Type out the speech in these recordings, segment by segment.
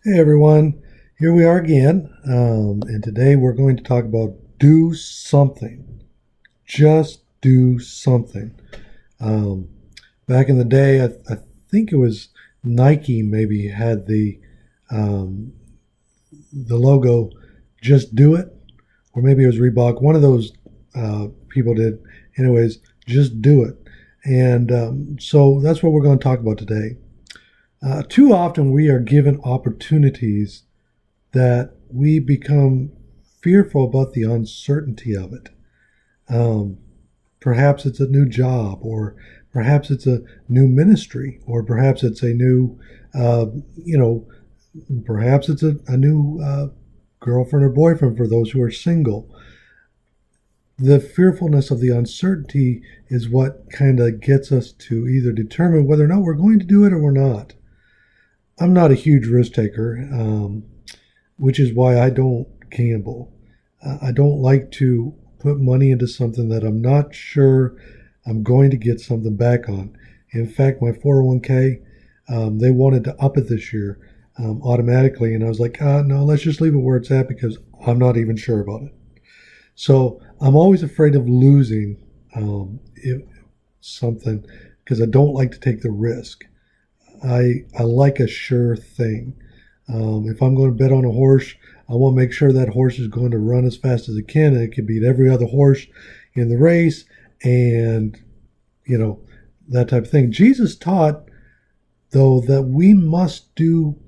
Hey everyone, here we are again, and today we're going to talk about do something. Just do something. Um, Back in the day, I think it was Nike maybe had um, the logo "Just Do It," or maybe it was Reebok. One of those people did. Anyways, just do it. And so that's what we're going to talk about today. Too often we are given opportunities that we become fearful about the uncertainty of it. Um, Perhaps it's a new job, or perhaps it's a new ministry, or perhaps it's a new, uh, you know, perhaps it's a new girlfriend or boyfriend for those who are single. The fearfulness of the uncertainty is what kind of gets us to either determine whether or not we're going to do it or we're not. I'm not a huge risk taker. Which is why I don't gamble. I don't like to put money into something that I'm not sure I'm going to get something back on. In fact, my 401k, they wanted to up it this year automatically, and I was like, no, let's just leave it where it's at because I'm not even sure about it. So I'm always afraid of losing if something because I don't like to take the risk. I like a sure thing. If I'm going to bet on a horse, I want to make sure that horse is going to run as fast as it can and it can beat every other horse in the race and, you know, that type of thing. Jesus taught, though, that we must do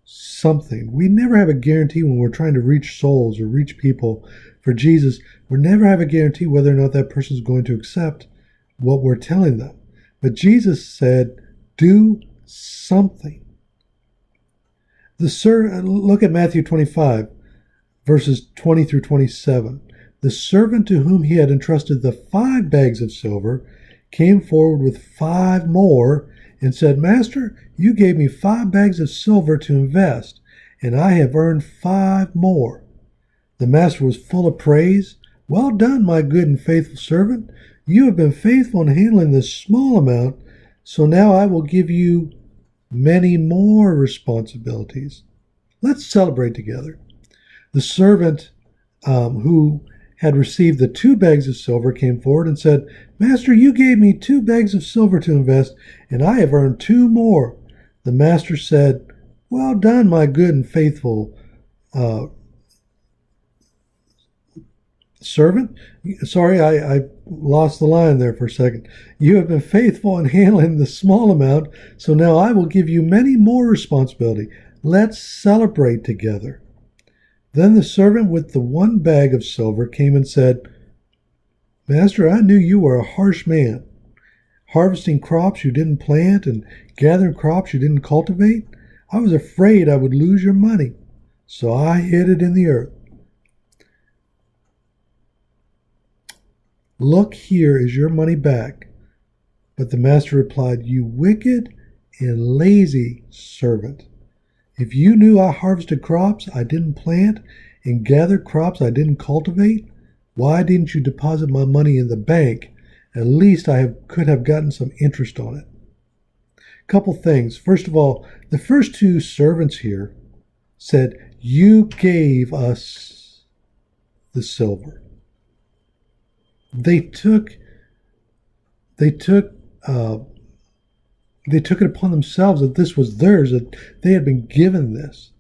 something. We never have a guarantee when we're trying to reach souls or reach people for Jesus. We never have a guarantee whether or not that person is going to accept what we're telling them. But Jesus said, do something. Look at Matthew 25, verses 20 through 27. The servant to whom he had entrusted the 5 bags of silver came forward with 5 more and said, Master, you gave me 5 bags of silver to invest, and I have earned 5 more. The master was full of praise. Well done, my good and faithful servant. You have been faithful in handling this small amount, so now I will give you many more responsibilities. Let's celebrate together. The servant who had received the 2 bags of silver came forward and said, Master, you gave me 2 bags of silver to invest, and I have earned 2 more. The master said, Well done, my good and faithful servant. Sorry, I lost the line there for a second. You have been faithful in handling the small amount, so now I will give you many more responsibility. Let's celebrate together. Then the servant with the 1 bag of silver came and said, Master, I knew you were a harsh man, harvesting crops you didn't plant and gathering crops you didn't cultivate. I was afraid I would lose your money, so I hid it in the earth. Look, here is your money back. But the master replied, You wicked and lazy servant. If you knew I harvested crops I didn't plant and gathered crops I didn't cultivate, why didn't you deposit my money in the bank? At least could have gotten some interest on it. Couple things. First of all, the first 2 servants here said, You gave us the silver. They took it upon themselves that this was theirs, that they had been given this.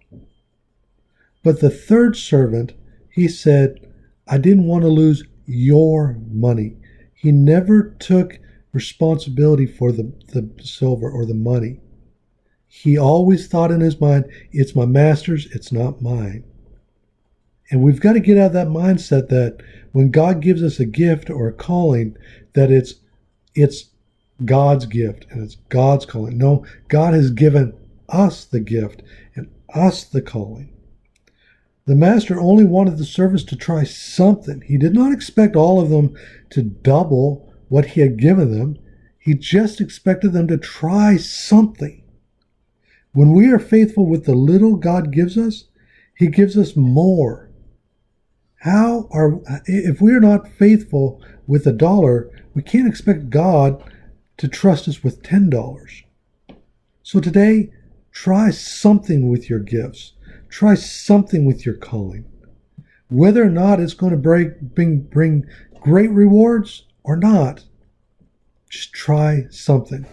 But the 3rd servant, he said, I didn't want to lose your money. He never took responsibility for the silver or the money. He always thought in his mind, it's my master's, it's not mine. And we've got to get out of that mindset that when God gives us a gift or a calling, that it's God's gift and it's God's calling. No, God has given us the gift and us the calling. The master only wanted the servants to try something. He did not expect all of them to double what he had given them. He just expected them to try something. When we are faithful with the little God gives us, he gives us more. If we are not faithful with $1, we can't expect God to trust us with $10. So today, Try something with your gifts. Try something with your calling. Whether or not it's going to bring great rewards or not, just try something.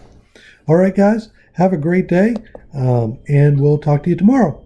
All right, guys, have a great day, and we'll talk to you tomorrow.